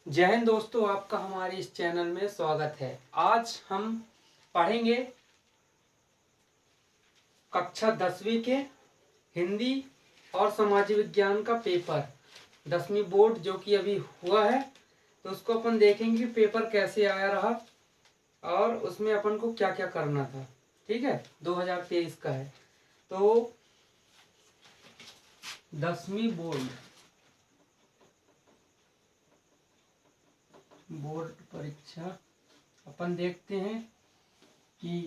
जय हिंद दोस्तों, आपका हमारे इस चैनल में स्वागत है। आज हम पढ़ेंगे कक्षा 10वीं के हिंदी और समाज विज्ञान का पेपर 10वीं बोर्ड जो कि अभी हुआ है। तो उसको अपन देखेंगे कि पेपर कैसे आया रहा और उसमें अपन को क्या क्या करना था। ठीक है, 2023 का है। तो 10वीं बोर्ड परीक्षा अपन देखते हैं कि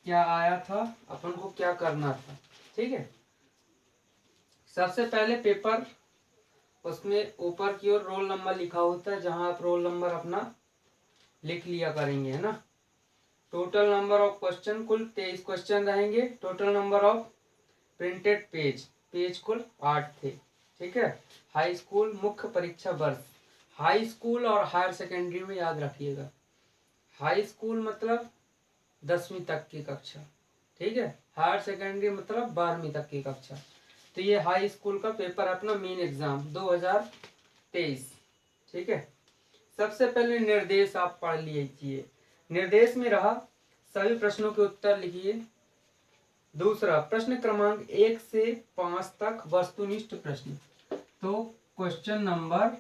क्या आया था, अपन को क्या करना था। ठीक है, सबसे पहले पेपर उसमें ऊपर की ओर रोल नंबर लिखा होता है, जहां आप रोल नंबर अपना लिख लिया करेंगे, है ना। टोटल नंबर ऑफ क्वेश्चन, कुल 23 क्वेश्चन रहेंगे। Total number of printed page कुल 8 थे। ठीक है, हाई स्कूल मुख्य परीक्षा वर्ष, हाई स्कूल और हायर सेकेंडरी में याद रखिएगा। हाई स्कूल मतलब 10वीं तक की कक्षा, ठीक है। हायर सेकेंडरी मतलब 12वीं तक की कक्षा। तो ये हाई स्कूल का पेपर अपना मेन एग्जाम 2023। ठीक है, सबसे पहले निर्देश आप पढ़ लीजिए। निर्देश में रहा सभी प्रश्नों के उत्तर लिखिए। दूसरा, प्रश्न क्रमांक 1 से 5 तक वस्तुनिष्ठ प्रश्न। तो question number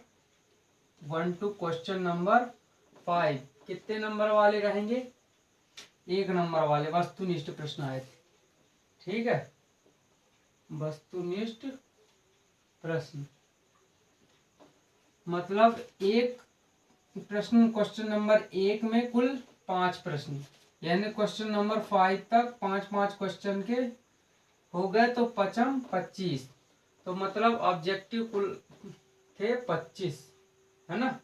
1 to question number 5 कितने नंबर वाले रहेंगे? 1 नंबर वाले वस्तुनिष्ठ प्रश्न आए थे। ठीक है, वस्तुनिष्ठ प्रश्न मतलब एक प्रश्न, क्वेश्चन नंबर 1 में कुल 5 प्रश्न, यानी क्वेश्चन नंबर 5 तक 5-5 क्वेश्चन के हो गए, तो 25। तो मतलब ऑब्जेक्टिव कुल थे 25, है ना।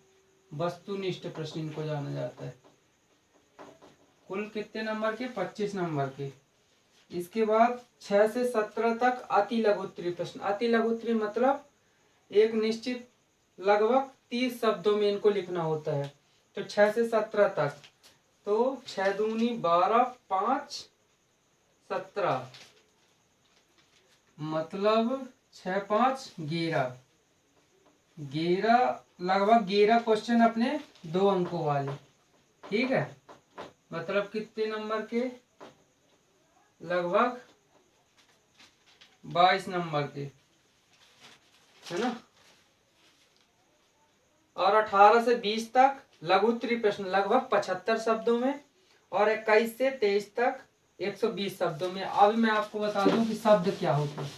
वस्तुनिष्ठ प्रश्न इनको जाना जाता है। कुल कितने नंबर के? 25 नंबर के। इसके बाद 6 से 17 तक अति लघुत्तरी प्रश्न। अति लघुत्तरी मतलब एक निश्चित लगभग 30 शब्दों में इनको लिखना होता है। तो 6 से 17 तक, तो 6 दूनी 12, 5 17, मतलब 6 5 11, लगभग 11 क्वेश्चन अपने 2 अंकों वाले। ठीक है, मतलब कितने नंबर के? लगभग 22 नंबर के, है ना। और 18 से 20 तक लघुत्तरी प्रश्न लगभग 75 शब्दों में, और 21 से 23 तक 120 शब्दों में। अब मैं आपको बता दूं कि शब्द क्या होते हैं।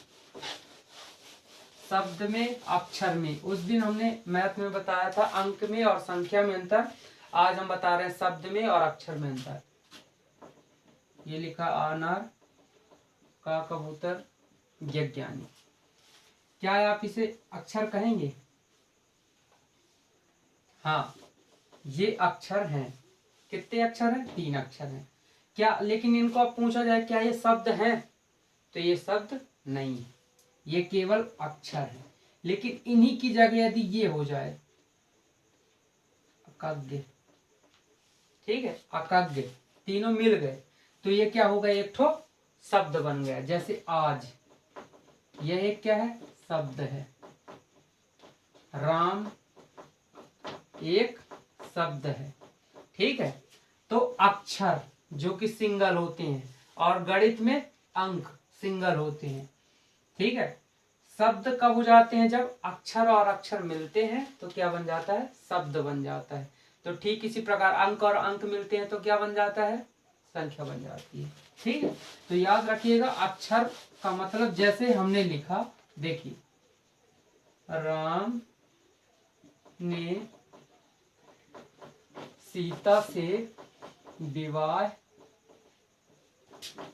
शब्द में, अक्षर में उस दिन हमने मैथ में बताया था अंक में और संख्या में अंतर। आज हम बता रहे हैं शब्द में और अक्षर में अंतर। ये लिखा अनार का कबूतर यज्ञानी। क्या आप इसे अक्षर कहेंगे? हाँ, ये अक्षर हैं। कितने अक्षर हैं? 3 अक्षर हैं। क्या लेकिन इनको अब पूछा जाए क्या ये शब्द हैं? तो ये शब्द नहीं है, ये केवल अक्षर है। लेकिन इन्हीं की जगह यदि ये हो जाए अकज्ञ, ठीक है, अकज्ञ, तीनों मिल गए तो ये क्या होगा? एक ठो शब्द बन गया। जैसे आज, यह एक क्या है? शब्द है। राम एक शब्द है। ठीक है, तो अक्षर जो कि सिंगल होते हैं, और गणित में अंक सिंगल होते हैं। ठीक है, शब्द कब हो जाते हैं? जब अक्षर और अक्षर मिलते हैं तो क्या बन जाता है? शब्द बन जाता है। तो ठीक इसी प्रकार अंक और अंक मिलते हैं तो क्या बन जाता है? संख्या बन जाती है। ठीक है, तो याद रखिएगा अक्षर का मतलब जैसे हमने लिखा, देखिए, राम ने सीता से विवाह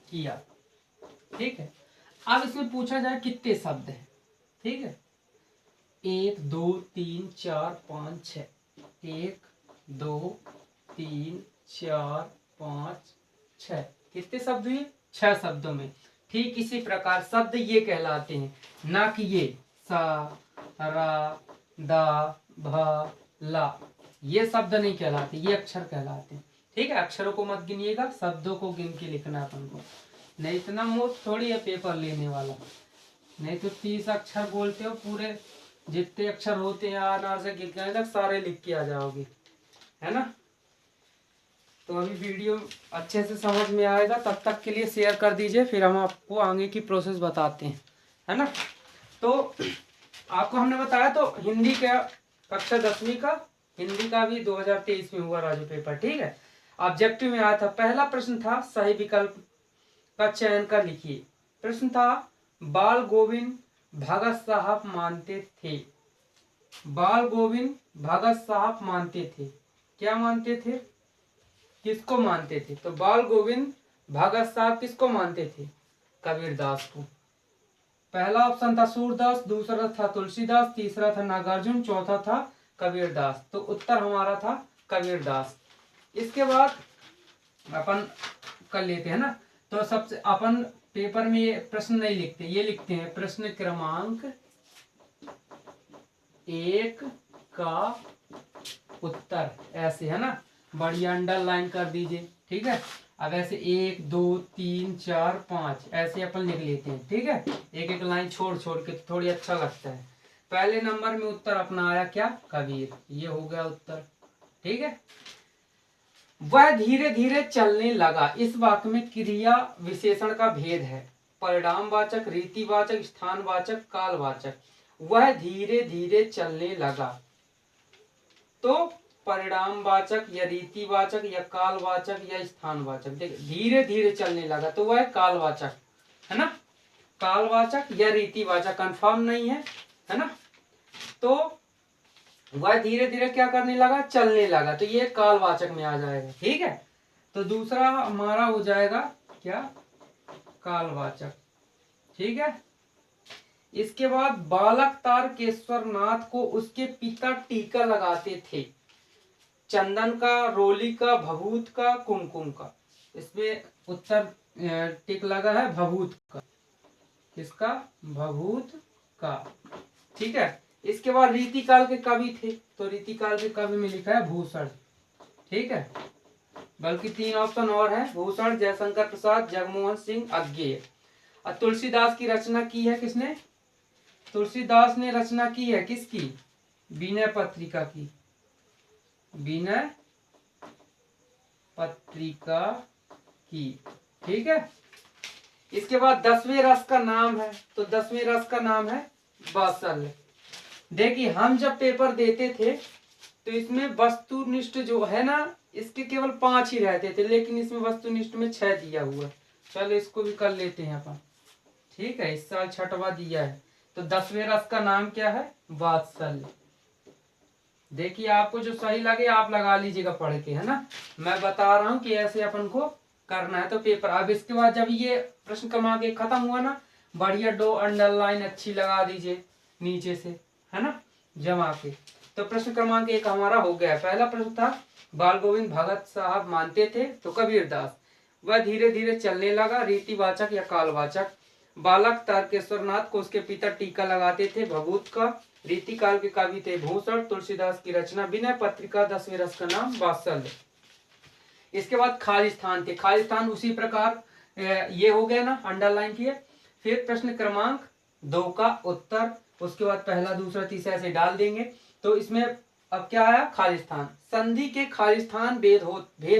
किया। ठीक है, अब इसमें पूछा जाए कितने शब्द हैं। ठीक है, 1 2 3 4 5 6, 1 2 3 4 5 6, कितने शब्द हुए? 6 शब्दों में। ठीक इसी प्रकार शब्द ये कहलाते हैं, ना कि ये सा रा दा भा ला, ये शब्द नहीं कहलाते, ये अक्षर कहलाते हैं। ठीक है, अक्षरों को मत गिनिएगा, शब्दों को गिन के लिखना है अपन को। नहीं इतना मोट थोड़ी है पेपर लेने वाला। नहीं तो 30 अक्षर बोलते हो पूरे जितने अक्षर होते हैं अनार से गिरने तक सारे लिख के आ जाओगे, है ना। तो अभी वीडियो अच्छे से समझ में आएगा, तब तक के लिए शेयर कर दीजिए, फिर हम आपको आगे की प्रोसेस बताते हैं, है ना। तो आपको हमने बताया तो हिंदी का कक्षा 10वीं का हिंदी का भी 2023 में हुआ राजू पेपर, ठीक है। ऑब्जेक्टिव में आया था, पहला प्रश्न था सही विकल्प का चयन कर लिखिए। प्रश्न था बाल गोविंद भगत साहब मानते थे। बाल गोविंद भगत साहब मानते थे, क्या मानते थे, किसको मानते थे। तो बाल गोविंद भगत साहब किसको मानते थे, कबीरदास को। पहला ऑप्शन था सूरदास, दूसरा था तुलसीदास, तीसरा था नागार्जुन, चौथा था कबीरदास। तो उत्तर हमारा था कबीरदास। इसके बाद अपन कर लेते हैं ना। तो सबसे अपन पेपर में ये प्रश्न नहीं लिखते, ये लिखते हैं प्रश्न क्रमांक 1 का उत्तर, ऐसे, है ना। बढ़िया अंडरलाइन कर दीजिए, ठीक है। अब ऐसे 1 2 3 4 5 ऐसे अपन लिख लेते हैं, ठीक है। एक एक लाइन छोड़ छोड़ के, थोड़ी अच्छा लगता है। पहले नंबर में उत्तर अपना आया क्या, कबीर, ये हो गया उत्तर, ठीक है। वह धीरे धीरे चलने लगा, इस वाक्य में क्रिया विशेषण का भेद है। परिणामवाचक, रीतिवाचक, स्थानवाचक, कालवाचक। वह धीरे धीरे चलने लगा, तो परिणामवाचक या रीतिवाचक या कालवाचक या स्थानवाचक। देखिए धीरे धीरे चलने लगा तो वह कालवाचक, है ना। कालवाचक या रीतिवाचक कंफर्म नहीं है ना। तो वह धीरे धीरे क्या करने लगा, चलने लगा, तो ये कालवाचक में आ जाएगा, ठीक है। तो दूसरा हमारा हो जाएगा क्या, कालवाचक, ठीक है। इसके बाद बालक तारकेश्वर नाथ को उसके पिता टीका लगाते थे, चंदन का, रोली का, भभूत का, कुमकुम का। इसमें उत्तर टिक लगा है भभूत का, किसका, भभूत का, ठीक है। इसके बाद रीतिकाल के कवि थे, तो रीतिकाल के कवि में लिखा है भूषण, ठीक है। बल्कि 3 ऑप्शन और है, भूषण, जयशंकर प्रसाद, जगमोहन सिंह, अज्ञेय। और तुलसीदास की रचना की है किसने, तुलसीदास ने रचना की है किसकी, विनय पत्रिका की, विनय पत्रिका की, ठीक है। इसके बाद 10वें रस का नाम है, तो 10वें रस का नाम है वात्सल्य। देखिए हम जब पेपर देते थे तो इसमें वस्तुनिष्ठ जो है ना, इसके केवल 5 ही रहते थे, लेकिन इसमें वस्तुनिष्ठ में 6 दिया हुआ है। चलो इसको भी कर लेते हैं अपन, ठीक है। इस साल 6वां दिया है। तो 10वें रस का नाम क्या है, वात्सल्य। देखिए आपको जो सही लगे आप लगा लीजिएगा पढ़ के, है ना। मैं बता रहा हूँ कि ऐसे अपन को करना है तो पेपर। अब इसके बाद जब ये प्रश्न क्रमांक 1 खत्म हुआ ना, बढ़िया 2 अंडरलाइन अच्छी लगा दीजिए नीचे से, है ना, जमा के। तो प्रश्न क्रमांक 1 हमारा हो गया। पहला प्रश्न था बाल गोविंद भगत साहब मानते थे, तो कबीरदास। वह धीरे धीरे चलने लगा, रीतिवाचक या कालवाचक। बालक तारकेश्वर नाथ को उसके पिता टीका लगाते थे, भभूत का। रीतिकाल के कवि थे भूषण, तुलसीदास की रचना विनय पत्रिका, 10वें रस का नाम वात्सल्य। इसके बाद खालिस्तान थे, खालिस्तान उसी प्रकार ये हो गया ना, अंडरलाइन किए। फिर प्रश्न क्रमांक 2 का उत्तर, उसके बाद पहला दूसरा तीसरा ऐसे डाल देंगे। तो इसमें अब क्या आया, खालिस्तान। संधि के खालिस्तान भेद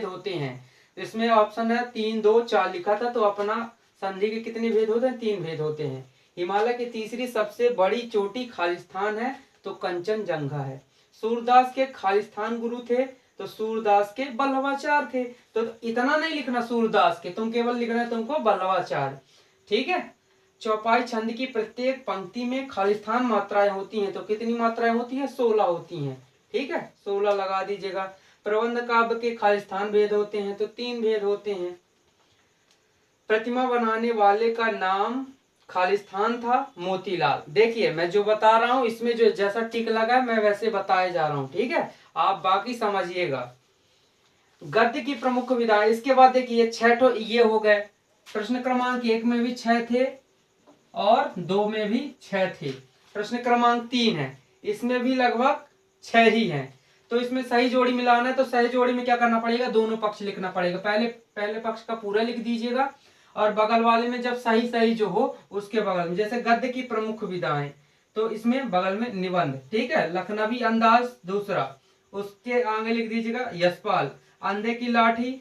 होते हैं। इसमें ऑप्शन है 3 2 4 लिखा था, तो अपना संधि के कितने भेद होते हैं, 3 भेद होते हैं। हिमालय की तीसरी सबसे बड़ी चोटी खालिस्तान है, तो कंचनजंगा है। सूरदास के खालिस्तान गुरु थे, तो सूरदास के बल्लभाचार्य थे। तो इतना नहीं लिखना सूरदास के, तुम केवल लिखना है तुमको बल्लभाचार्य, ठीक है। चौपाई छंद की प्रत्येक पंक्ति में खालिस्तान मात्राएं होती हैं, तो कितनी मात्राएं होती हैं, 16 होती हैं, ठीक है। 16 लगा दीजिएगा। प्रबंध काव्य के खालिस्तान भेद होते हैं, तो 3 भेद होते हैं। प्रतिमा बनाने वाले का नाम खालिस्तान था, मोतीलाल। देखिए मैं जो बता रहा हूं इसमें जो जैसा टिक लगा है मैं वैसे बताए जा रहा हूं, ठीक है। आप बाकी समझिएगा। गद्य की प्रमुख विधाएं, इसके बाद देखिए 6 ये हो गए। प्रश्न क्रमांक 1 में भी 6 थे और 2 में भी 6 थे। प्रश्न क्रमांक 3 है, इसमें भी लगभग 6 ही हैं। तो इसमें सही जोड़ी मिलाना है, तो सही जोड़ी में क्या करना पड़ेगा, दोनों पक्ष लिखना पड़ेगा। पहले पक्ष का पूरा लिख दीजिएगा और बगल वाले में जब सही सही जो हो उसके बगल में, जैसे गद्य की प्रमुख विधाएं, तो इसमें बगल में निबंध, ठीक है। लखनवी अंदाज दूसरा, उसके आगे लिख दीजिएगा यशपाल। अंधे की लाठी,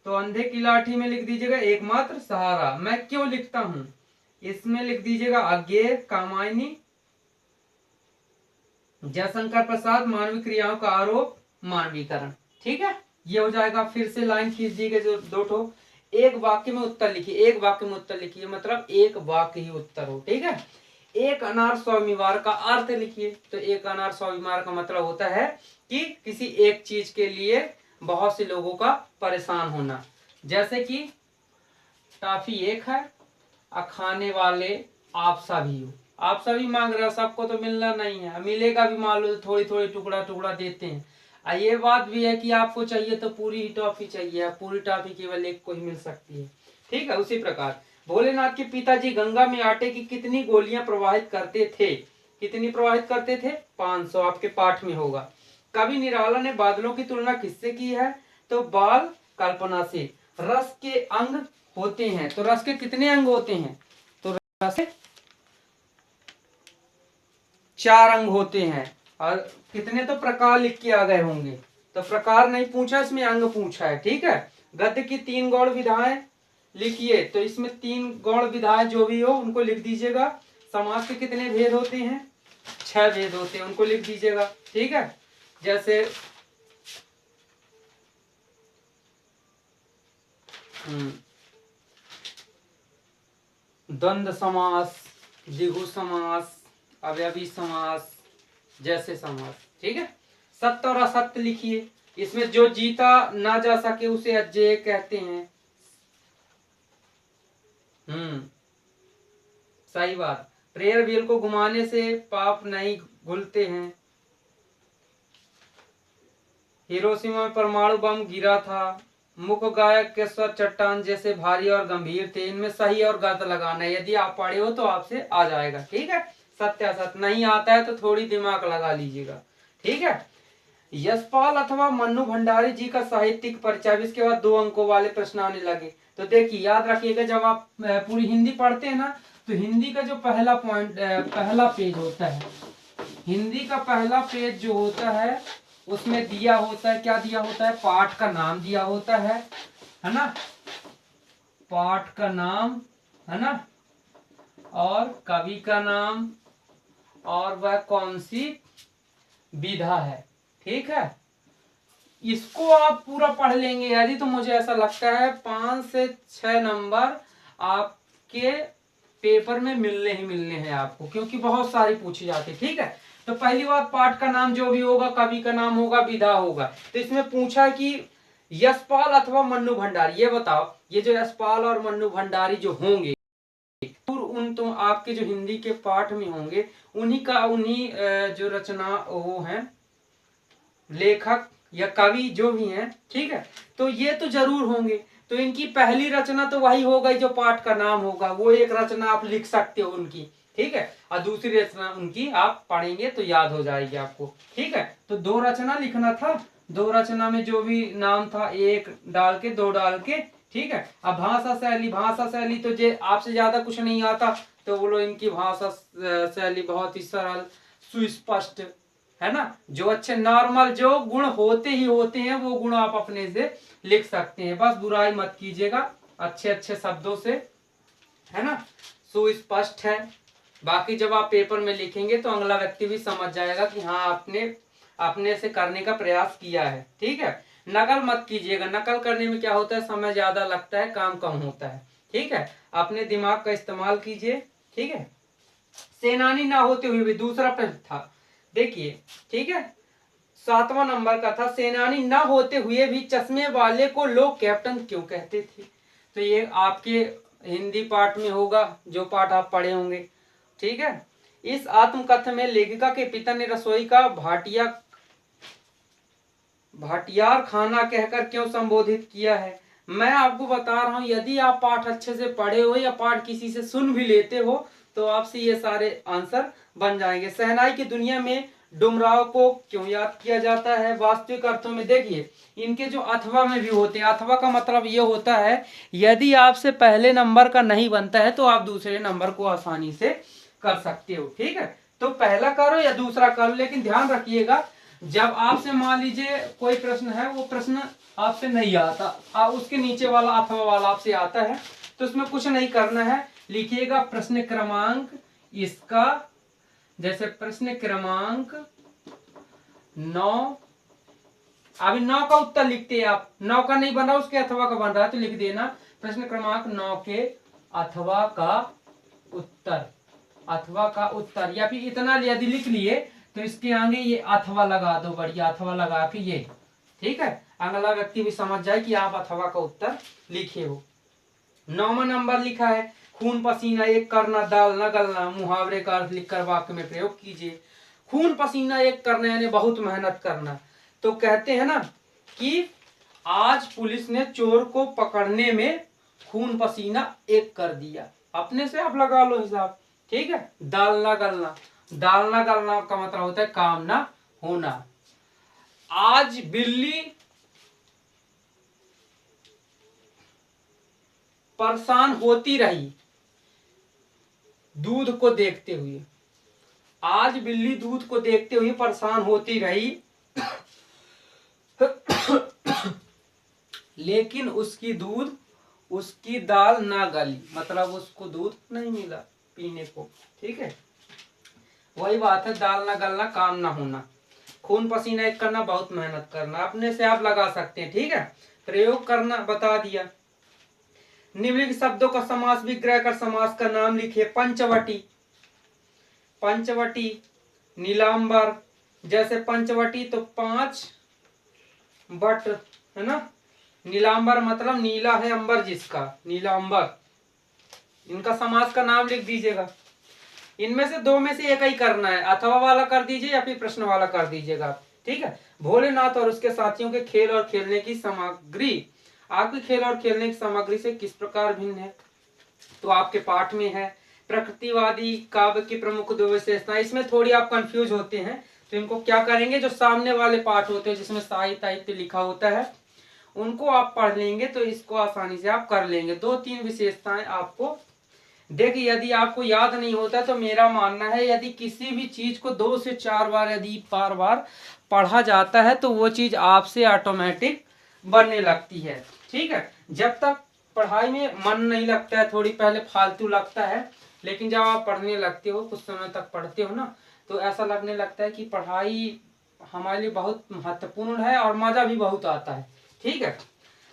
तो अंधे की लाठी में लिख दीजिएगा एकमात्र सहारा। मैं क्यों लिखता हूं, इसमें लिख दीजिएगा अज्ञेय कामायनी। जयशंकर प्रसाद, मानवीय क्रियाओं का आरोप, मानवीकरण, ठीक है। ये हो जाएगा। फिर से लाइन खींच दी गई जो दो ठो। एक वाक्य में उत्तर लिखिए, एक वाक्य में उत्तर लिखिए, मतलब एक वाक्य ही उत्तर हो, ठीक है। एक अनार 100 बीमार का अर्थ लिखिए। तो एक अनार 100 बीमार का मतलब होता है कि किसी एक चीज के लिए बहुत से लोगों का परेशान होना। जैसे कि टॉफी एक है और खाने वाले आप सभी हो, आप सभी मांग रहे हो, सबको तो मिलना नहीं है, मिलेगा भी मान लो थोड़ी थोड़ी टुकड़ा टुकड़ा देते हैं। ये बात भी है कि आपको चाहिए तो पूरी ही टॉफी चाहिए, पूरी टॉफी केवल एक को ही मिल सकती है, ठीक है। उसी प्रकार भोलेनाथ के पिताजी गंगा में आटे की कितनी गोलियां प्रवाहित करते थे, कितनी प्रवाहित करते थे, 500, आपके पाठ में होगा। कवि निराला ने बादलों की तुलना किससे की है, तो बाल कल्पना से। रस के अंग होते हैं, तो रस के कितने अंग होते हैं, तो रस के 4 अंग होते हैं। और कितने तो प्रकार लिख के आ गए होंगे, तो प्रकार नहीं पूछा, इसमें अंग पूछा है, ठीक है। गद्य की 3 गौण विधाएं लिखिए, तो इसमें 3 गौण विधाएं जो भी हो उनको लिख दीजिएगा। समास के कितने भेद होते हैं, 6 भेद होते हैं, उनको लिख दीजिएगा, ठीक है। जैसे द्वंद्व समास, द्विगु समास, अवयवी समास, जैसे समास, ठीक है। सत्य और असत्य लिखिए, इसमें जो जीता ना जा सके उसे अजेय कहते हैं। सही बात। प्रेयर व्हील को घुमाने से पाप नहीं घुलते हैं। हिरोशिमा में परमाणु बम गिरा था। मुख गायक के स्वर चट्टान जैसे भारी और गंभीर थे। इनमें सही और गलत लगाना है, यदि आप पढ़े हो तो आपसे आ जाएगा, ठीक है। सत्य असत्य नहीं आता है तो थोड़ी दिमाग लगा लीजिएगा, ठीक है। यशपाल अथवा मन्नू भंडारी जी का साहित्यिक परिचय, इसके बाद 2 अंकों वाले प्रश्न आने लगे। तो देखिए याद रखिएगा, जब आप पूरी हिंदी पढ़ते हैं ना, तो हिंदी का जो पहला पॉइंट, पहला पेज होता है, हिंदी का पहला पेज जो होता है उसमें दिया होता है, क्या दिया होता है, पाठ का नाम दिया होता है ना, पाठ का नाम, है ना, और कवि का नाम, और वह कौन सी विधा है, ठीक है। इसको आप पूरा पढ़ लेंगे यदि, तो मुझे ऐसा लगता है 5 से 6 नंबर आपके पेपर में मिलने ही मिलने हैं आपको, क्योंकि बहुत सारी पूछी जाती है, ठीक है। तो पहली बात, पाठ का नाम जो भी होगा, कवि का नाम होगा, विधा होगा। तो इसमें पूछा कि यशपाल अथवा मन्नू भंडारी, ये बताओ, ये जो यशपाल और मन्नू भंडारी जो होंगे, उन तो आपके जो हिंदी के पाठ में होंगे, उन्हीं जो रचना वो हैं, लेखक या कवि जो भी हैं, ठीक है। तो ये तो जरूर होंगे। तो इनकी पहली रचना तो वही होगा जो पाठ का नाम होगा, वो एक रचना आप लिख सकते हो उनकी, ठीक है। और दूसरी रचना उनकी आप पढ़ेंगे तो याद हो जाएगी आपको, ठीक है। तो 2 रचना लिखना था, 2 रचना में जो भी नाम था 1 डाल के 2 डाल के, ठीक है। अब भाषा शैली, भाषा शैली तो जे आपसे ज्यादा कुछ नहीं आता, तो बोलो इनकी भाषा शैली बहुत ही सरल सुस्पष्ट, है ना। जो अच्छे नॉर्मल जो गुण होते ही होते हैं वो गुण आप अपने से लिख सकते हैं, बस बुराई मत कीजिएगा, अच्छे अच्छे शब्दों से, है ना, सुस्पष्ट है। बाकी जब आप पेपर में लिखेंगे तो अगला व्यक्ति भी समझ जाएगा कि हाँ आपने अपने से करने का प्रयास किया है, ठीक है। नकल मत कीजिएगा, नकल करने में क्या होता है, समय ज्यादा लगता है, काम कम होता है, ठीक है। अपने दिमाग का इस्तेमाल कीजिए, ठीक है। सेनानी ना होते हुए भी दूसरा प्रश्न था, देखिए, ठीक है, 7वां नंबर का था, सेनानी ना होते हुए भी चश्मे वाले को लोग कैप्टन क्यों कहते थे। तो ये आपके हिंदी पाठ में होगा, जो पाठ आप पढ़े होंगे, ठीक है। इस आत्मकथा में लेखिका के पिता ने रसोई का भाटियार खाना कहकर क्यों संबोधित किया है। मैं आपको बता रहा हूं, यदि आप पाठ अच्छे से पढ़े हो या पाठ किसी से सुन भी लेते हो तो आपसे ये सारे आंसर बन जाएंगे। शहनाई की दुनिया में डुमराव को क्यों याद किया जाता है। वास्तविक अर्थों में देखिए, इनके जो अथवा में भी होते हैं, अथवा का मतलब ये होता है यदि आपसे पहले नंबर का नहीं बनता है तो आप दूसरे नंबर को आसानी से कर सकते हो। ठीक है, तो पहला करो या दूसरा करो, लेकिन ध्यान रखिएगा जब आपसे मान लीजिए कोई प्रश्न है, वो प्रश्न आपसे नहीं आता, उसके नीचे वाला अथवा वाला आपसे आता है, तो उसमें कुछ नहीं करना है, लिखिएगा प्रश्न क्रमांक इसका, जैसे प्रश्न क्रमांक 9, अभी 9 का उत्तर लिखते हैं आप, 9 का नहीं बन रहा उसके अथवा का बन रहा है, तो लिख देना प्रश्न क्रमांक 9 के अथवा का उत्तर, अथवा का उत्तर, या फिर इतना यदि लिख लिए तो इसके आगे ये अथवा लगा दो, बढ़िया अथवा लगा के ये, ठीक है, अगला व्यक्ति भी समझ जाए कि आप अथवा का उत्तर लिखे हो। 9वां नंबर लिखा है खून पसीना एक करना दाल न गलना, मुहावरे का अर्थ लिखकर वाक्य में प्रयोग कीजिए। खून पसीना एक करना यानी बहुत मेहनत करना, तो कहते हैं ना कि आज पुलिस ने चोर को पकड़ने में खून पसीना एक कर दिया, अपने से आप लगा लो हिसाब, ठीक है। दाल ना गलना, दाल ना गलना का मतलब होता है काम ना होना। आज बिल्ली परेशान होती रही दूध को देखते हुए, आज बिल्ली दूध को देखते हुए परेशान होती रही लेकिन उसकी दाल ना गली, मतलब उसको दूध नहीं मिला पीने को, ठीक है। वही बात है, दाल ना गलना काम ना होना, खून पसीना एक करना बहुत मेहनत करना, अपने से आप लगा सकते हैं, ठीक है। प्रयोग करना बता दिया। निम्नलिखित शब्दों का समास विग्रह कर समास का नाम लिखिए। पंचवटी, पंचवटी, नीलांबर, जैसे पंचवटी तो 5 बट है ना, नीलांबर मतलब नीला है अंबर जिसका, नीलांबर, इनका समास का नाम लिख दीजिएगा। इनमें से 2 में से एक ही करना है, अथवा वाला कर दीजिए या फिर प्रश्न वाला कर दीजिएगा, ठीक है। भोलेनाथ और उसके साथियों के खेल और खेलने की सामग्री आपके खेल और खेलने की सामग्री से किस प्रकार भिन्न है, तो आपके पाठ में है। प्रकृतिवादी काव्य की प्रमुख 2 विशेषताएं, इसमें थोड़ी आप कंफ्यूज होते हैं, तो इनको क्या करेंगे, जो सामने वाले पाठ होते हैं जिसमें साहित्य लिखा होता है उनको आप पढ़ लेंगे तो इसको आसानी से आप कर लेंगे। 2-3 विशेषताएं आपको, देखिए यदि आपको याद नहीं होता तो मेरा मानना है यदि किसी भी चीज को 2 से 4 बार यदि बार बार पढ़ा जाता है तो वो चीज आपसे ऑटोमेटिक बनने लगती है, ठीक है। जब तक पढ़ाई में मन नहीं लगता है, थोड़ी पहले फालतू लगता है, लेकिन जब आप पढ़ने लगते हो, कुछ समय तक पढ़ते हो ना, तो ऐसा लगने लगता है कि पढ़ाई हमारे लिए बहुत महत्वपूर्ण है और मजा भी बहुत आता है, ठीक है।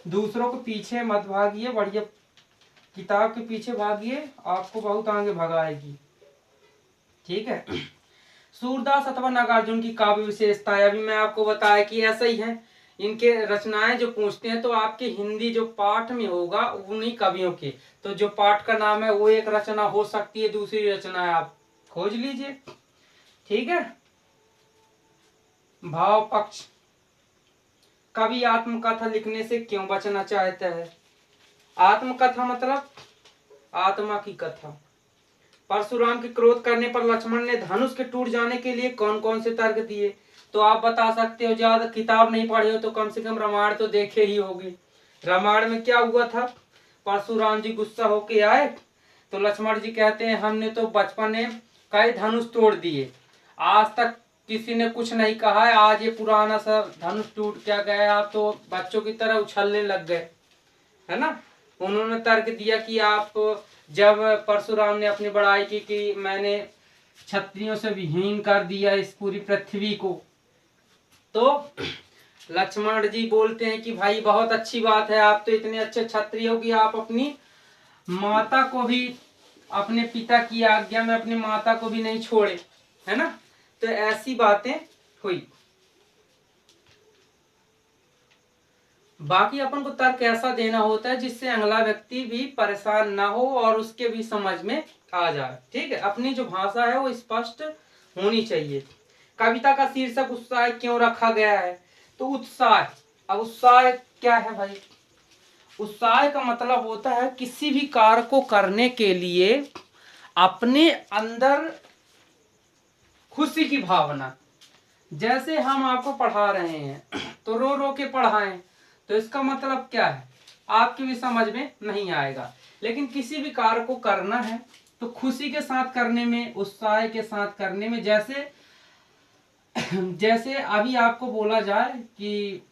दूसरों को पीछे मत भागिए, बढ़िया किताब के पीछे भागिए, आपको बहुत आगे भगाएगी, ठीक है। सूरदास अथवा नागार्जुन की काव्य विशेषताएं अभी मैं आपको बताया कि ऐसा ही है, इनके रचनाएं जो पूछते हैं तो आपके हिंदी जो पाठ में होगा उन्हीं कवियों के, तो जो पाठ का नाम है वो एक रचना हो सकती है, दूसरी रचना आप खोज लीजिए, ठीक है। भाव पक्ष, कवि आत्मकथा लिखने से क्यों बचना चाहता है। आत्मकथा मतलब आत्मा की कथा। परशुराम के क्रोध करने पर लक्ष्मण ने धनुष के टूट जाने के लिए कौन कौन से तर्क दिए, तो आप बता सकते हो, ज्यादा किताब नहीं पढ़े हो तो कम से कम रामायण तो देखे ही होगी। रामायण में क्या हुआ था, परशुराम जी गुस्सा होके आए तो लक्ष्मण जी कहते हैं हमने तो बचपन में कई धनुष तोड़ दिए, आज तक किसी ने कुछ नहीं कहा है, आज ये पुराना सा धनुष टूट क्या गया, आप तो बच्चों की तरह उछलने लग गए, है ना। उन्होंने तर्क दिया कि आप जब परशुराम ने अपनी बड़ाई की कि मैंने क्षत्रियों से विहीन कर दिया इस पूरी पृथ्वी को, तो लक्ष्मण जी बोलते हैं कि भाई बहुत अच्छी बात है, आप तो इतने अच्छे क्षत्रिय हो कि आप अपनी माता को भी, अपने पिता की आज्ञा में अपनी माता को भी नहीं छोड़े, है ना। तो ऐसी बातें हुई। बाकी अपन को तर्क ऐसा देना होता है जिससे अगला व्यक्ति भी परेशान ना हो और उसके भी समझ में आ जाए, ठीक है। अपनी जो भाषा है वो स्पष्ट होनी चाहिए। कविता का शीर्षक उत्साह क्यों रखा गया है, तो उत्साह, अब उत्साह क्या है भाई, उत्साह का मतलब होता है किसी भी कार्य को करने के लिए अपने अंदर खुशी की भावना। जैसे हम आपको पढ़ा रहे हैं तो रो रो के पढ़ाएं, तो इसका मतलब क्या है आपकी भी समझ में नहीं आएगा, लेकिन किसी भी कार्य को करना है तो खुशी के साथ करने में, उत्साह के साथ करने में, जैसे जैसे अभी आपको बोला जाए कि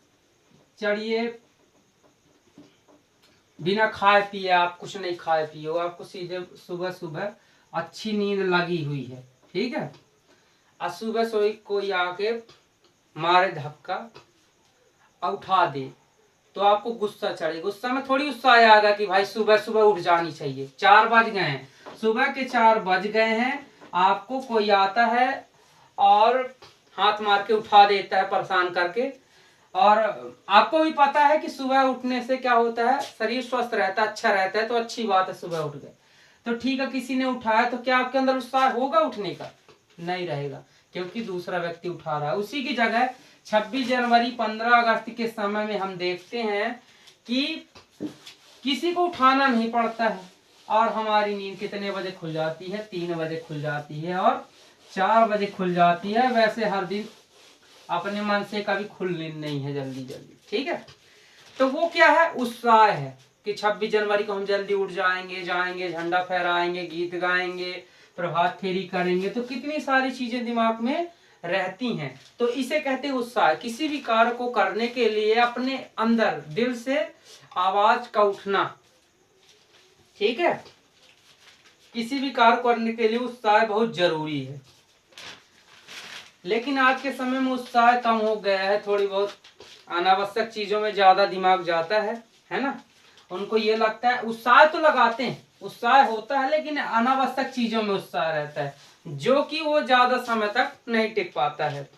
चढ़िए, बिना खाए पिए आप कुछ नहीं खाए पिए हो, आपको सीधे सुबह सुबह अच्छी नींद लगी हुई है, ठीक है, और सुबह सोई कोई आके मारे धक्का और उठा दे, तो आपको गुस्सा चढ़े। गुस्सा में थोड़ी उत्साह आएगा कि भाई सुबह सुबह उठ जानी चाहिए। 4 बज गए हैं, सुबह के 4 बज गए हैं, आपको कोई आता है और हाथ मार के उठा देता है परेशान करके, और आपको भी पता है कि सुबह उठने से क्या होता है, शरीर स्वस्थ रहता है, अच्छा रहता है, तो अच्छी बात है सुबह उठ गए। तो ठीक है, किसी ने उठाया तो क्या आपके अंदर उत्साह होगा उठने का? नहीं रहेगा, क्योंकि दूसरा व्यक्ति उठा रहा है। उसी की जगह 26 जनवरी 15 अगस्त के समय में हम देखते हैं कि किसी को उठाना नहीं पड़ता है, और हमारी नींद कितने बजे खुल जाती है? 3 बजे खुल जाती है और 4 बजे खुल जाती है। वैसे हर दिन अपने मन से कभी खुलनी नहीं है जल्दी जल्दी, ठीक है। तो वो क्या है, उत्साह है कि 26 जनवरी को हम जल्दी उठ जाएंगे, झंडा फहराएंगे, गीत गाएंगे, प्रभात फेरी करेंगे, तो कितनी सारी चीजें दिमाग में रहती हैं। तो इसे कहते हैं उत्साह। किसी भी कार्य को करने के लिए अपने अंदर दिल से आवाज का उठना, ठीक है, किसी भी कार्य करने के लिए उत्साह बहुत जरूरी है। लेकिन आज के समय में उत्साह कम हो गया है, थोड़ी बहुत अनावश्यक चीजों में ज्यादा दिमाग जाता है ना। उनको ये लगता है, उत्साह तो लगाते हैं, उत्साह होता है, लेकिन अनावश्यक चीजों में उत्साह रहता है, जो कि वो ज्यादा समय तक नहीं टिक पाता है।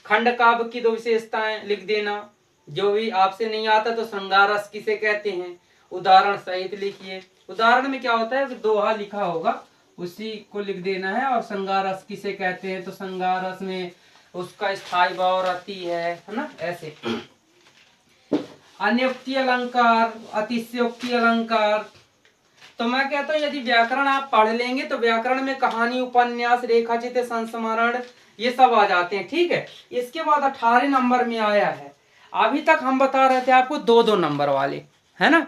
खंड काव्य की 2 विशेषताएं लिख देना, जो भी आपसे नहीं आता तो श्रृंगार रस किसे कहते हैं, उदाहरण सहित लिखिए। उदाहरण में क्या होता है, दोहा लिखा होगा, उसी को लिख देना है। और श्रृंगार रस किसे कहते हैं, तो श्रृंगार रस में उसका स्थायी भाव रहती है ना, ऐसे। अन्योक्ति अलंकार, अतिशयोक्ति अलंकार। तो मैं कहता हूँ यदि व्याकरण आप पढ़ लेंगे तो व्याकरण में कहानी, उपन्यास, रेखाचित्र, संस्मरण, ये सब आ जाते हैं, ठीक है। इसके बाद 18 नंबर में आया है, अभी तक हम बता रहे थे आपको 2-2 नंबर वाले, है ना।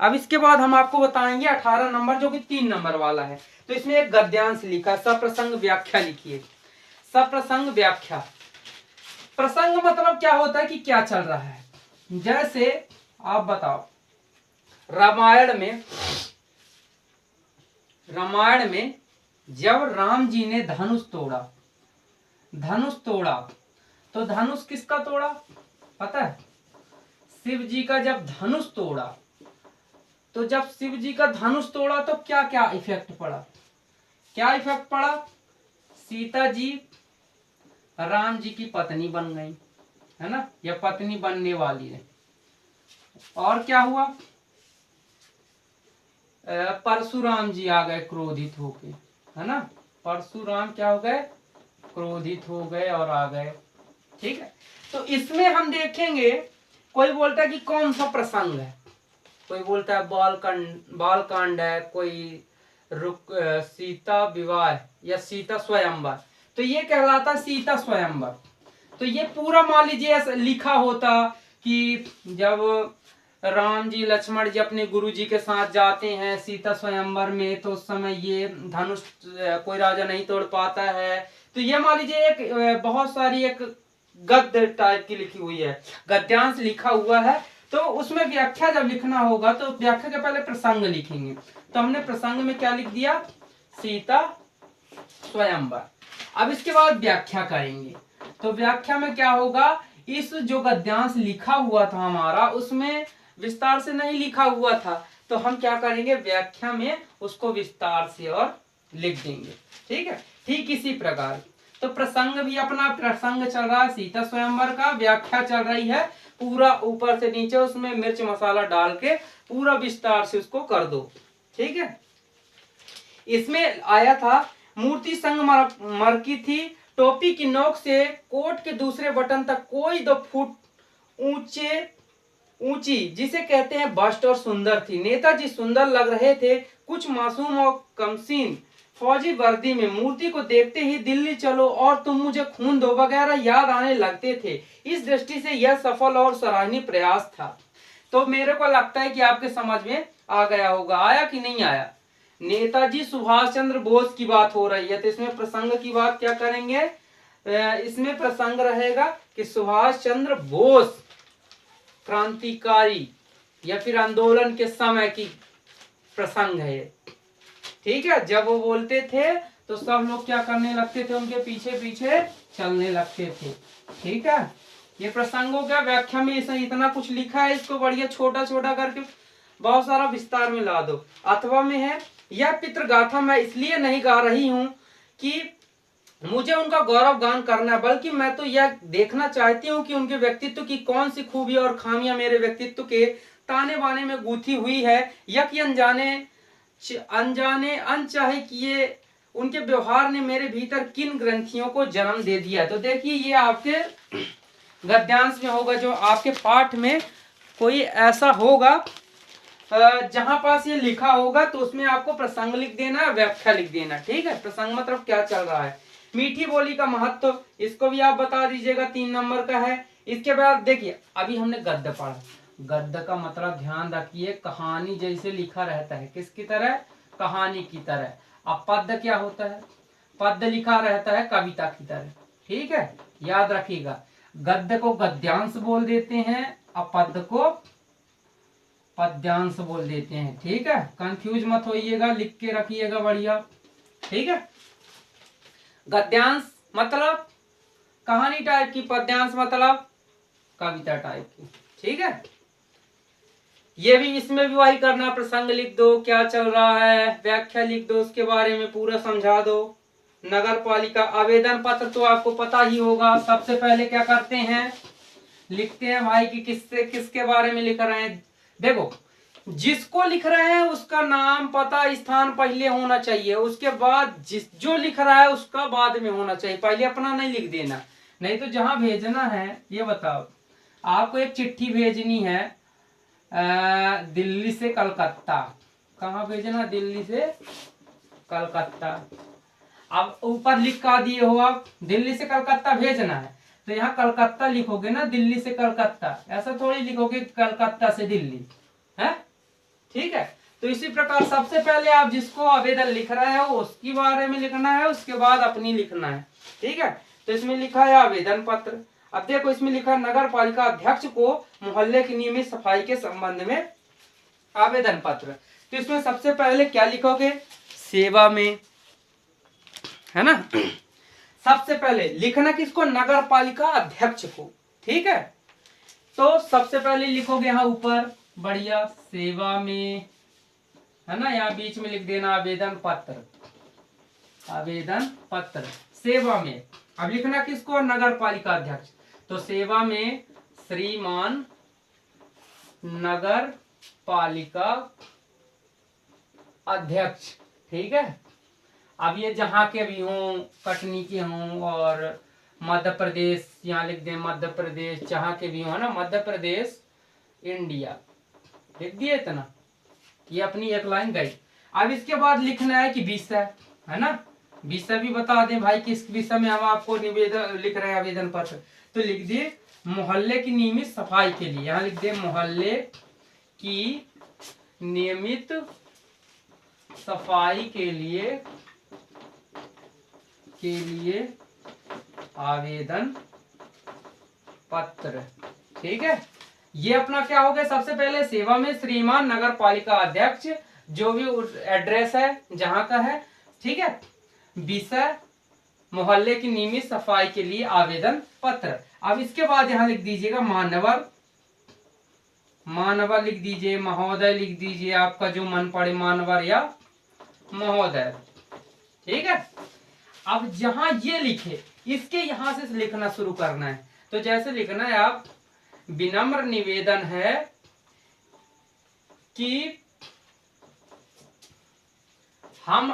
अब इसके बाद हम आपको बताएंगे 18 नंबर, जो कि 3 नंबर वाला है। तो इसमें एक गद्यांश लिखा, सप्रसंग व्याख्या लिखिए। सप्रसंग व्याख्या, प्रसंग मतलब क्या होता है कि क्या चल रहा है। जैसे आप बताओ, रामायण में जब राम जी ने धनुष तोड़ा, तो धनुष किसका तोड़ा पता है? शिव जी का। जब धनुष तोड़ा, तो जब शिव जी का धनुष तोड़ा तो क्या क्या इफेक्ट पड़ा? क्या इफेक्ट पड़ा? सीता जी राम जी की पत्नी बन गई, है ना, या पत्नी बनने वाली है। और क्या हुआ? परशुराम जी आ गए क्रोधित होके, है ना। परशुराम क्या हो गए? क्रोधित हो गए और आ गए, ठीक है। तो इसमें हम देखेंगे, कोई बोलता है कि कौन सा प्रसंग है, कोई बोलता है बाल कांड है, कोई सीता विवाह या सीता स्वयंवर, तो ये कहलाता सीता स्वयंवर। तो ये पूरा मान लीजिए ऐसा लिखा होता कि जब राम जी लक्ष्मण जी अपने गुरु जी के साथ जाते हैं सीता स्वयंवर में, तो उस समय ये धनुष कोई राजा नहीं तोड़ पाता है। तो ये मान लीजिए एक बहुत सारी एक गद्य टाइप की लिखी हुई है, गद्यांश लिखा हुआ है। तो उसमें व्याख्या जब लिखना होगा तो व्याख्या के पहले प्रसंग लिखेंगे। तो हमने प्रसंग में क्या लिख दिया? सीता स्वयंवर। अब इसके बाद व्याख्या करेंगे। तो व्याख्या में क्या होगा? इस जो गद्यांश लिखा हुआ था हमारा, उसमें विस्तार से नहीं लिखा हुआ था, तो हम क्या करेंगे? व्याख्या में उसको विस्तार से और लिख देंगे, ठीक है। ठीक इसी प्रकार तो प्रसंग भी अपना प्रसंग चल रहा है सीता स्वयंवर का, व्याख्या चल रही है पूरा ऊपर से नीचे, उसमें मिर्च मसाला डाल के पूरा विस्तार से उसको कर दो, ठीक है। इसमें आया था मूर्ति संगमरमर की थी, टोपी की नोक से कोट के दूसरे बटन तक कोई 2 फुट ऊंची, जिसे कहते हैं बस्ट, और सुंदर थी। नेताजी सुंदर लग रहे थे, कुछ मासूम और कमसीन फौजी वर्दी में। मूर्ति को देखते ही दिल्ली चलो और तुम मुझे खून दो वगैरह याद आने लगते थे। इस दृष्टि से यह सफल और सराहनीय प्रयास था। तो मेरे को लगता है कि आपके समझ में आ गया होगा। आया कि नहीं आया? नेताजी सुभाष चंद्र बोस की बात हो रही है, तो इसमें प्रसंग की बात क्या करेंगे, इसमें प्रसंग रहेगा कि सुभाष चंद्र बोस क्रांतिकारी या फिर आंदोलन के समय की प्रसंग है। ठीक है, जब वो बोलते थे तो सब लोग क्या करने लगते थे, उनके पीछे पीछे चलने लगते थे। ठीक है, ये प्रसंगों का व्याख्या में इतना कुछ लिखा है, इसको बढ़िया छोटा छोटा करके बहुत सारा विस्तार में ला दो। अथवा में है, यह पितृगाथा मैं इसलिए नहीं गा रही हूं कि मुझे उनका गौरव गान करना है, बल्कि मैं तो यह देखना चाहती हूँ कि उनके व्यक्तित्व की कौन सी खूबी और खामियां मेरे व्यक्तित्व के ताने बाने में गूंथी हुई है, या कि अनजाने अनचाहे किए उनके व्यवहार ने मेरे भीतर किन ग्रंथियों को जन्म दे दिया। तो देखिए, ये आपके गद्यांश में होगा, जो आपके पाठ में कोई ऐसा होगा जहां पास ये लिखा होगा तो उसमें आपको प्रसंग लिख देना, व्याख्या लिख देना। ठीक है, प्रसंग मतलब क्या चल रहा है। मीठी बोली का महत्व, इसको भी आप बता दीजिएगा, 3 नंबर का है। इसके बाद देखिए, अभी हमने गद्य पढ़ा, गद्य का मतलब ध्यान रखिए, कहानी जैसे लिखा रहता है, किसकी तरह, कहानी की तरह। अब पद्य क्या होता है, पद्य लिखा रहता है कविता की तरह। ठीक है, याद रखिएगा, गद्य को गद्यांश बोल देते हैं और पद्य को पद्यांश बोल देते हैं। ठीक है, कंफ्यूज मत होइएगा, लिख के रखिएगा बढ़िया। ठीक है, गद्यांश मतलब कहानी टाइप की, पद्यांश मतलब कविता टाइप की। ठीक है, ये भी, इसमें भी वही करना, प्रसंग लिख दो, क्या चल रहा है, व्याख्या लिख दो, उसके बारे में पूरा समझा दो। नगर पालिका आवेदन पत्र तो आपको पता ही होगा, सबसे पहले क्या करते हैं, लिखते हैं भाई कि किसके बारे में लिख रहे हैं। देखो, जिसको लिख रहे हैं उसका नाम, पता, स्थान पहले होना चाहिए, उसके बाद जो लिख रहा है उसका बाद में होना चाहिए, पहले अपना नहीं लिख देना। नहीं तो जहां भेजना है, ये बताओ, आपको एक चिट्ठी भेजनी है दिल्ली से कलकत्ता, कहाँ भेजना, दिल्ली से कलकत्ता। अब ऊपर लिख का दिए हो आप, दिल्ली से कलकत्ता भेजना है, तो यहाँ कलकत्ता लिखोगे ना, दिल्ली से कलकत्ता, ऐसा थोड़ी लिखोगे कलकत्ता से दिल्ली है। ठीक है, तो इसी प्रकार सबसे पहले आप जिसको आवेदन लिख रहे हो उसके बारे में लिखना है, उसके बाद अपनी लिखना है। ठीक है, तो इसमें लिखा है आवेदन पत्र। अब देखो, इसमें लिखा है नगर पालिका अध्यक्ष को मोहल्ले की नियमित सफाई के संबंध में आवेदन पत्र। तो इसमें सबसे पहले क्या लिखोगे, सेवा में, है ना। सबसे पहले लिखना किसको, नगर पालिका अध्यक्ष को। ठीक है, तो सबसे पहले लिखोगे यहाँ ऊपर बढ़िया, सेवा में, है ना, यहाँ बीच में लिख देना आवेदन पत्र, आवेदन पत्र, सेवा में। अब लिखना किसको, नगर पालिका अध्यक्ष, तो सेवा में श्रीमान नगर पालिका अध्यक्ष। ठीक है, अब ये जहां के भी हों, कटनी के हों और मध्य प्रदेश, यहाँ लिख दें मध्य प्रदेश, जहां के भी हो ना, मध्य प्रदेश इंडिया, लिख दिए इतना, ये अपनी एक लाइन गई। अब इसके बाद लिखना है कि विषय, है ना, विषय भी बता दें भाई किस विषय में हम आपको निवेदन लिख रहे हैं, आवेदन पत्र। तो लिख दिए मोहल्ले की नियमित सफाई के लिए, यहाँ लिख दे मोहल्ले की नियमित सफाई के लिए आवेदन पत्र। ठीक है, ये अपना क्या हो गया, सबसे पहले सेवा में श्रीमान नगर पालिका अध्यक्ष, जो भी एड्रेस है जहां का है। ठीक है, विषय मोहल्ले की नियमित सफाई के लिए आवेदन पत्र। अब इसके बाद यहाँ लिख दीजिएगा मानवर, मानवर लिख दीजिए, महोदय लिख दीजिए, आपका जो मन पड़े, मानवर या महोदय। ठीक है, अब जहां ये लिखे, इसके यहां से लिखना शुरू करना है। तो जैसे लिखना है, आप विनम्र निवेदन है कि हम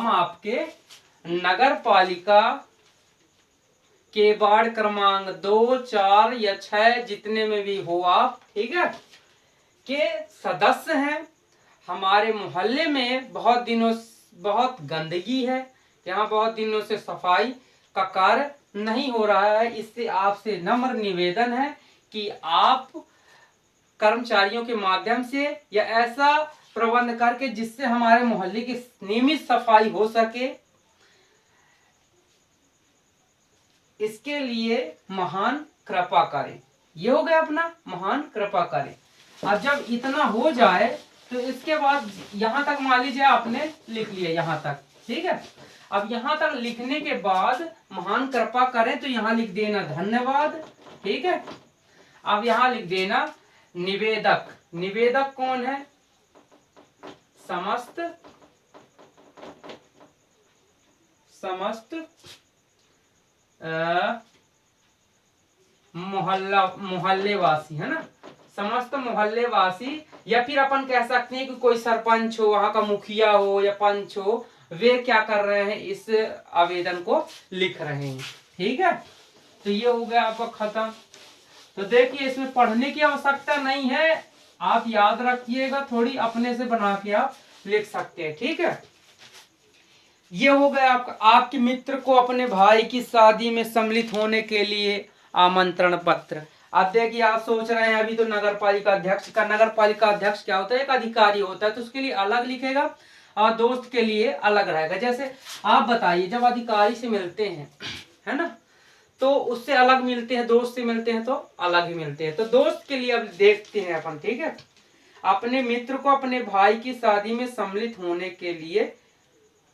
आपके नगर पालिका के वार्ड क्रमांक 2, 4 या 6 जितने में भी हो आप, ठीक है, के सदस्य हैं। हमारे मोहल्ले में बहुत गंदगी है, यहाँ बहुत दिनों से सफाई का कार्य नहीं हो रहा है। इससे आपसे नम्र निवेदन है कि आप कर्मचारियों के माध्यम से या ऐसा प्रबंध करके जिससे हमारे मोहल्ले की नियमित सफाई हो सके, इसके लिए महान कृपा करें। ये हो गया अपना महान कृपा करें। अब जब इतना हो जाए तो इसके बाद यहां तक मान लीजिए आपने लिख लिया यहां तक, ठीक है। अब यहां तक लिखने के बाद महान कृपा करें तो यहां लिख देना धन्यवाद, ठीक है। अब यहां लिख देना निवेदक। निवेदक कौन है? समस्त मोहल्लेवासी, है ना, समस्त मोहल्लेवासी। या फिर अपन कह सकते हैं कि कोई सरपंच हो, वहां का मुखिया हो या पंच हो, वे क्या कर रहे हैं, इस आवेदन को लिख रहे हैं, ठीक है। तो ये हो गया आपका खत्म। तो देखिए इसमें पढ़ने की आवश्यकता नहीं है, आप याद रखिएगा, थोड़ी अपने से बना के आप लिख सकते हैं, ठीक है। ये हो गया आपके मित्र को अपने भाई की शादी में सम्मिलित होने के लिए आमंत्रण पत्र। अब देखिए आप सोच रहे हैं अभी तो नगर पालिका अध्यक्ष क्या होता है? एक अधिकारी होता है, तो उसके लिए अलग लिखेगा और दोस्त के लिए अलग रहेगा। जैसे आप बताइए, जब अधिकारी से मिलते हैं, है ना, तो उससे अलग मिलते हैं, दोस्त से मिलते हैं तो अलग ही मिलते हैं। तो दोस्त के लिए अब देखते हैं अपन, ठीक है। अपने मित्र को अपने भाई की शादी में सम्मिलित होने के लिए,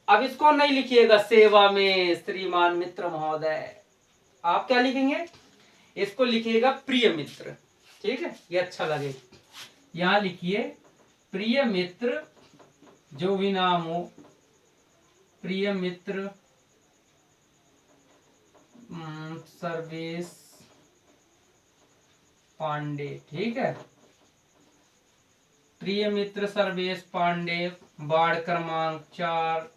अब इसको नहीं लिखिएगा सेवा में श्रीमान मित्र महोदय, आप क्या लिखेंगे? इसको लिखिएगा प्रिय मित्र, ठीक है, ये अच्छा लगेगा। यहां लिखिए प्रिय मित्र, जो भी नाम हो, प्रिय मित्र सर्वेश पांडे, ठीक है। प्रिय मित्र सर्वेश पांडे, वार्ड क्रमांक 4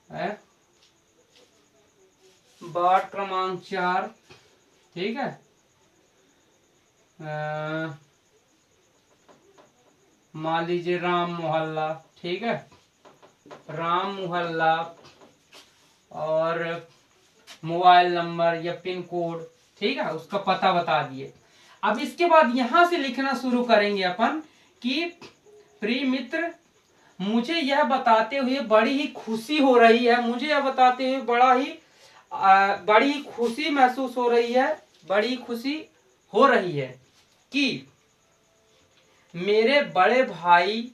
है, वार्ड क्रमांक 4, ठीक है। मान लीजिए राम मोहल्ला, ठीक है, राम मोहल्ला, और मोबाइल नंबर या पिन कोड, ठीक है, उसका पता बता दिए। अब इसके बाद यहां से लिखना शुरू करेंगे अपन कि प्रिय मित्र, मुझे यह बताते हुए बड़ी ही खुशी हो रही है, मुझे यह बताते हुए बड़ी खुशी महसूस हो रही है, बड़ी खुशी हो रही है कि मेरे बड़े भाई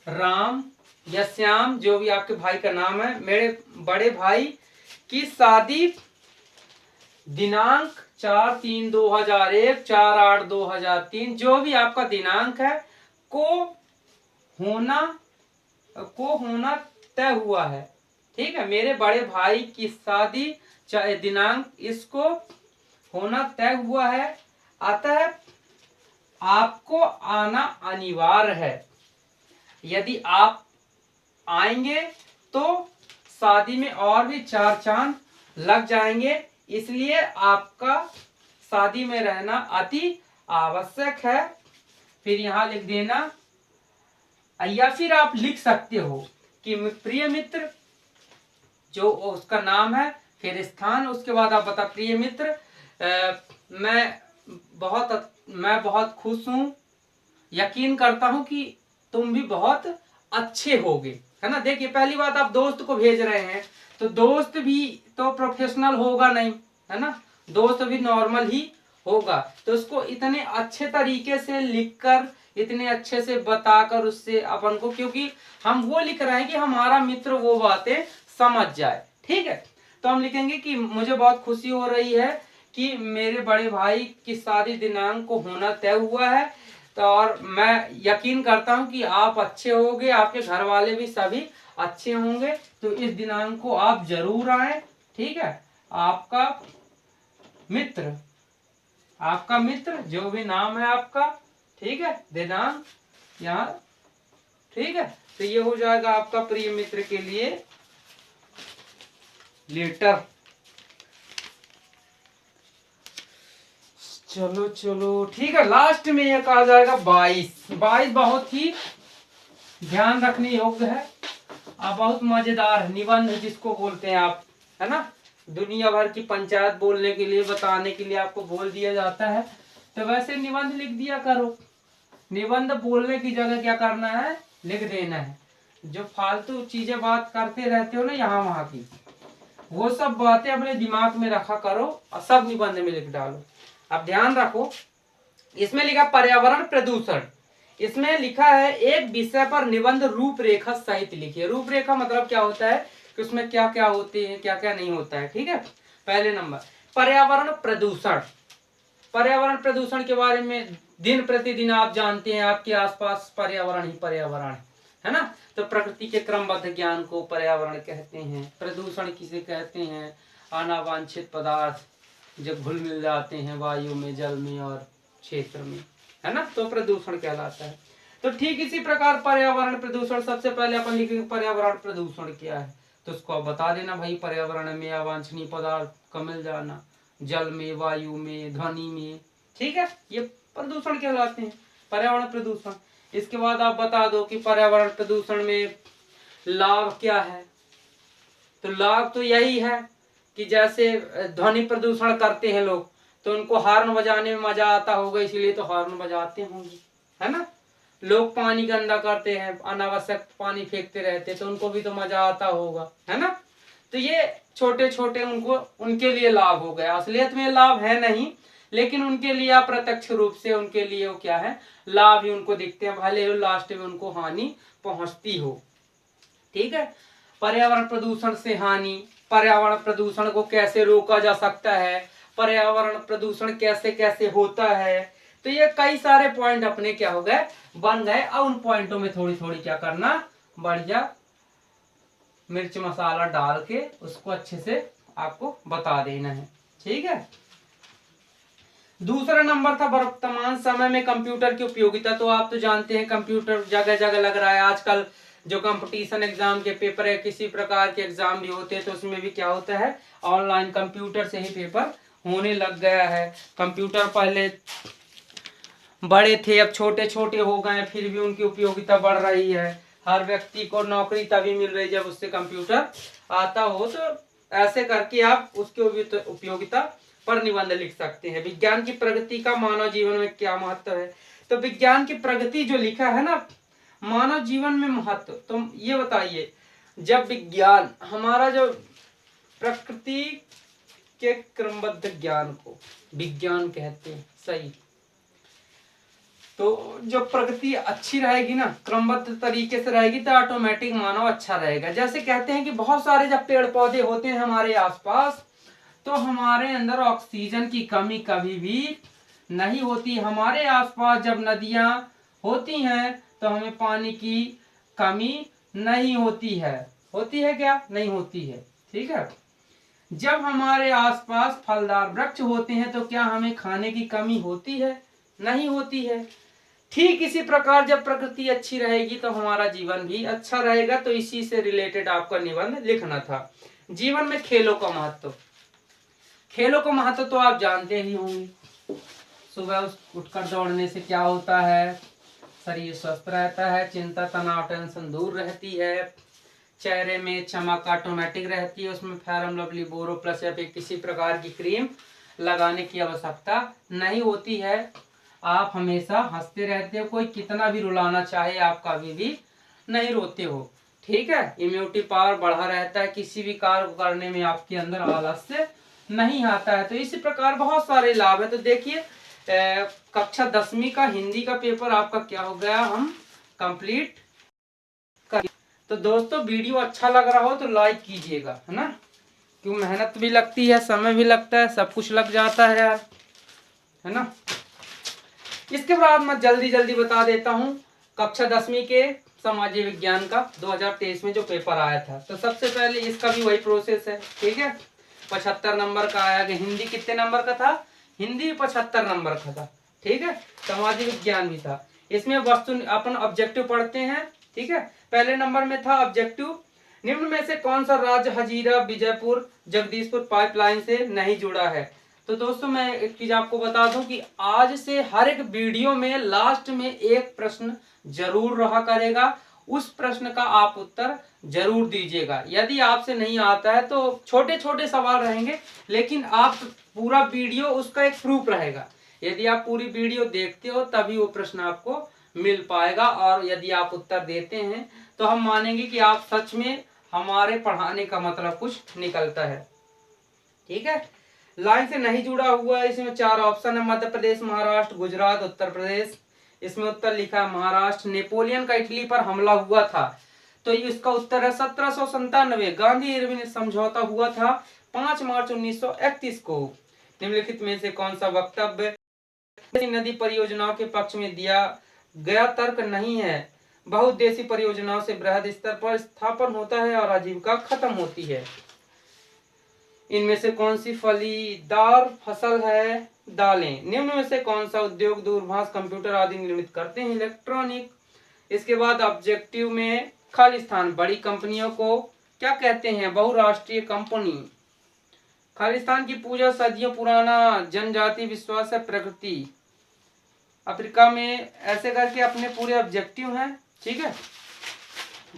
राम या श्याम, जो भी आपके भाई का नाम है, मेरे बड़े भाई की शादी दिनांक 4/3/2001, 4/8/2003, जो भी आपका दिनांक है, को होना तय हुआ है, ठीक है। मेरे बड़े भाई की शादी दिनांक इसको होना तय हुआ है, अतः आपको आना अनिवार्य है। यदि आप आएंगे तो शादी में और भी 4 चांद लग जाएंगे, इसलिए आपका शादी में रहना अति आवश्यक है। फिर यहाँ लिख देना, या फिर आप लिख सकते हो कि प्रिय मित्र, जो उसका नाम है, फिर स्थान, उसके बाद आप बता प्रिय मित्र, मैं बहुत खुश हूँ, यकीन करता हूँ कि तुम भी बहुत अच्छे होगे, है ना। देखिए पहली बात, आप दोस्त को भेज रहे हैं, तो दोस्त भी तो प्रोफेशनल होगा नहीं, है ना, दोस्त भी नॉर्मल ही होगा। तो उसको इतने अच्छे तरीके से लिखकर, इतने अच्छे से बताकर उससे अपन को, क्योंकि हम वो लिख रहे हैं कि हमारा मित्र वो बातें समझ जाए, ठीक है। तो हम लिखेंगे कि मुझे बहुत खुशी हो रही है कि मेरे बड़े भाई की शादी दिनांक को होना तय हुआ है, तो और मैं यकीन करता हूं कि आप अच्छे होंगे, आपके घर वाले भी सभी अच्छे होंगे, तो इस दिनांक को आप जरूर आए, ठीक है। आपका मित्र जो भी नाम है आपका, ठीक है, दिनांक यहाँ, ठीक है। तो ये हो जाएगा आपका प्रिय मित्र के लिए लेटर। चलो ठीक है। लास्ट में ये कहा जाएगा 22 बहुत ही ध्यान रखने योग्य है और बहुत मजेदार निबंध जिसको बोलते हैं आप, है ना, दुनिया भर की पंचायत बोलने के लिए, बताने के लिए आपको बोल दिया जाता है, तो वैसे निबंध लिख दिया करो। निबंध बोलने की जगह क्या करना है, लिख देना है। जो फालतू चीजें बात करते रहते हो ना यहाँ वहां की, वो सब बातें अपने दिमाग में रखा करो और सब निबंध में लिख डालो। अब ध्यान रखो, इसमें लिखा पर्यावरण प्रदूषण, इसमें लिखा है एक विषय पर निबंध रूपरेखा सहित लिखिए। रूपरेखा मतलब क्या होता है कि उसमें क्या क्या होते हैं, क्या क्या नहीं होता है, ठीक है। पहले नंबर पर्यावरण प्रदूषण। पर्यावरण प्रदूषण के बारे में दिन प्रतिदिन आप जानते हैं, आपके आसपास पर्यावरण ही पर्यावरण है ना। तो प्रकृति के क्रमबद्ध ज्ञान को पर्यावरण कहते हैं। प्रदूषण किसे कहते हैं, अनावांछित पदार्थ जो घुल मिल जाते हैं वायु में, जल में और क्षेत्र में, है ना, तो प्रदूषण कहलाता है। तो ठीक इसी प्रकार पर्यावरण प्रदूषण, सबसे पहले अपन लिखेंगे पर्यावरण प्रदूषण क्या है, तो उसको आप बता देना भाई। पर्यावरण में अवांछनीय पदार्थ का मिल जाना, जल में, वायु में, ध्वनि में, ठीक है, ये प्रदूषण कहलाते हैं, पर्यावरण प्रदूषण। इसके बाद आप बता दो कि पर्यावरण प्रदूषण में लाभ क्या है। तो लाभ तो यही है कि जैसे ध्वनि प्रदूषण करते हैं लोग, तो उनको हॉर्न बजाने में मजा आता होगा, इसीलिए तो हॉर्न बजाते होंगे, है ना। लोग पानी गंदा करते हैं, अनावश्यक पानी फेंकते रहते, तो उनको भी तो मजा आता होगा, है ना। तो ये छोटे छोटे उनको, उनके लिए लाभ हो गया। असलियत में लाभ है नहीं, लेकिन उनके लिए अप्रत्यक्ष रूप से उनके लिए वो क्या है, लाभ ही उनको दिखते हैं, भले ही लास्ट में उनको हानि पहुंचती हो, ठीक है। पर्यावरण प्रदूषण से हानि, पर्यावरण प्रदूषण को कैसे रोका जा सकता है, पर्यावरण प्रदूषण कैसे कैसे होता है, तो ये कई सारे पॉइंट अपने क्या हो गए, बन गए। और उन पॉइंटों में थोड़ी थोड़ी क्या करना, बढ़िया मिर्च मसाला डाल के उसको अच्छे से आपको बता देना है, ठीक है। दूसरा नंबर था वर्तमान समय में कंप्यूटर की उपयोगिता। तो आप तो जानते हैं कंप्यूटर जगह जगह लग रहा है आजकल। जो कंपटीशन एग्जाम के पेपर है, किसी प्रकार के एग्जाम भी होते हैं, तो उसमें भी क्या होता है, ऑनलाइन कंप्यूटर से ही पेपर होने लग गया है। कंप्यूटर पहले बड़े थे, अब छोटे छोटे हो गए, फिर भी उनकी उपयोगिता बढ़ रही है। हर व्यक्ति को नौकरी तभी मिल रही है जब उससे कंप्यूटर आता हो। तो ऐसे करके आप उसकी उपयोगिता पर निबंध लिख सकते हैं। विज्ञान की प्रगति का मानव जीवन में क्या महत्व है। तो विज्ञान की प्रगति जो लिखा है ना, मानव जीवन में महत्व, तो ये बताइए, जब विज्ञान हमारा जो प्रकृति के क्रमबद्ध ज्ञान को विज्ञान कहते हैं, सही। तो जो प्रगति अच्छी रहेगी ना, क्रमबद्ध तरीके से रहेगी, तो ऑटोमेटिक मानव अच्छा रहेगा। जैसे कहते हैं कि बहुत सारे जब पेड़ पौधे होते हैं हमारे आसपास, तो हमारे अंदर ऑक्सीजन की कमी कभी भी नहीं होती। हमारे आसपास जब नदियां होती हैं तो हमें पानी की कमी नहीं होती है। होती है क्या, नहीं होती है, ठीक है। जब हमारे आसपास फलदार वृक्ष होते हैं तो क्या हमें खाने की कमी होती है, नहीं होती है। ठीक इसी प्रकार जब प्रकृति अच्छी रहेगी तो हमारा जीवन भी अच्छा रहेगा। तो इसी से रिलेटेड आपका निबंध लिखना था। जीवन में खेलों का महत्व। खेलों का महत्व तो आप जानते ही होंगे। सुबह उठकर दौड़ने से क्या होता है, शरीर स्वस्थ रहता है, चिंता तनाव टेंशन दूर रहती है, चेहरे में चमक ऑटोमेटिक रहती है, उसमें फेयर लवली बोरो प्लस या फिर किसी प्रकार की क्रीम लगाने की आवश्यकता नहीं होती है। आप हमेशा हंसते रहते हो, कोई कितना भी रुलाना चाहे आप कभी भी नहीं रोते हो, ठीक है। इम्यूनिटी पावर बढ़ा रहता है, किसी भी कार्य को करने में आपके अंदर आलस्य नहीं आता है। तो इसी प्रकार बहुत सारे लाभ है। तो देखिए कक्षा 10वीं का हिंदी का पेपर आपका क्या हो गया, हम कंप्लीट कर। तो दोस्तों वीडियो अच्छा लग रहा हो तो लाइक कीजिएगा, है ना, क्यों मेहनत भी लगती है, समय भी लगता है, सब कुछ लग जाता है यार, है ना। इसके बाद मैं जल्दी जल्दी बता देता हूँ कक्षा 10वीं के सामाजिक विज्ञान का 2023 में जो पेपर आया था। तो सबसे पहले इसका भी वही प्रोसेस है, ठीक है। 75 नंबर का आया कि हिंदी कितने नंबर का था, हिंदी 75 नंबर का था, ठीक है। सामाजिक विज्ञान भी था। इसमें वस्तु अपन ऑब्जेक्टिव पढ़ते हैं, ठीक है। पहले नंबर में था ऑब्जेक्टिव, निम्न में से कौन सा राज्य हजीरा विजयपुर जगदीशपुर पाइपलाइन से नहीं जुड़ा है। तो दोस्तों मैं एक चीज आपको बता दूं कि आज से हर एक वीडियो में लास्ट में एक प्रश्न जरूर रहा करेगा। उस प्रश्न का आप उत्तर जरूर दीजिएगा। यदि आपसे नहीं आता है तो छोटे छोटे सवाल रहेंगे, लेकिन आप पूरा वीडियो उसका एक प्रूफ रहेगा। यदि आप पूरी वीडियो देखते हो तभी वो प्रश्न आपको मिल पाएगा, और यदि आप उत्तर देते हैं तो हम मानेंगे कि आप सच में हमारे पढ़ाने का मतलब कुछ निकलता है। ठीक है, लाइन से नहीं जुड़ा हुआ है, इसमें 4 ऑप्शन है, मध्य प्रदेश, महाराष्ट्र, गुजरात, उत्तर प्रदेश। इसमें उत्तर लिखा है महाराष्ट्र। नेपोलियन का इटली पर हमला हुआ था, तो इसका उत्तर है 1797। गांधी इरविन समझौता हुआ था 5 मार्च 1931 को। निम्नलिखित में से कौन सा वक्तव्य नदी परियोजनाओं के पक्ष में दिया गया तर्क नहीं है? बहुउद्देशीय परियोजनाओं से बृहद स्तर पर स्थापन होता है और आजीविका खत्म होती है। इनमें से कौन सी फलीदार फसल है? दालें। निम्न में से कौन सा उद्योग दूरभाष, कंप्यूटर आदि निर्मित करते हैं? इलेक्ट्रॉनिक। इसके बाद ऑब्जेक्टिव में खालिस्तान बड़ी कंपनियों को क्या कहते हैं? बहुराष्ट्रीय कंपनी। खालिस्तान की पूजा सदियों पुराना जनजाति विश्वास है। प्रकृति। अफ्रीका में ऐसे करके अपने पूरे ऑब्जेक्टिव हैं। ठीक है,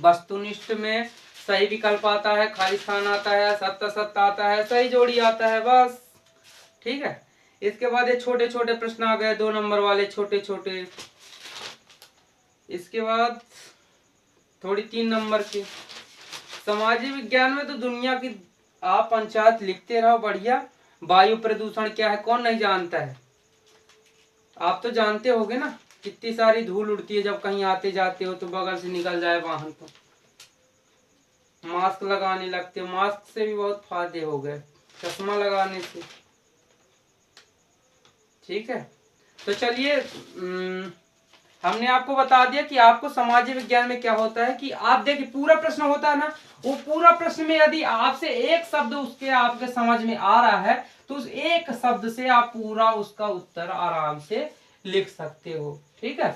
वस्तुनिष्ठ में सही विकल्प आता है, खालिस्तान आता है, सत्य सत्य आता है, सही जोड़ी आता है, बस। ठीक है, इसके बाद ये छोटे छोटे प्रश्न आ गए, 2 नंबर वाले छोटे छोटे। इसके बाद थोड़ी 3 नंबर के। सामाजिक विज्ञान में तो दुनिया की आप पंचायत लिखते रहो, बढ़िया। वायु प्रदूषण क्या है कौन नहीं जानता है? आप तो जानते होगे ना, कितनी सारी धूल उड़ती है जब कहीं आते जाते हो तो बगल से निकल जाए वाहन तो मास्क लगाने लगते हो। मास्क से भी बहुत फायदे हो गए, चश्मा लगाने से। ठीक है, तो चलिए हमने आपको बता दिया कि आपको सामाजिक विज्ञान में क्या होता है। कि आप देखिए पूरा प्रश्न होता है ना, वो पूरा प्रश्न में यदि आपसे एक शब्द उसके आपके समझ में आ रहा है तो उस एक शब्द से आप पूरा उसका उत्तर आराम से लिख सकते हो। ठीक है।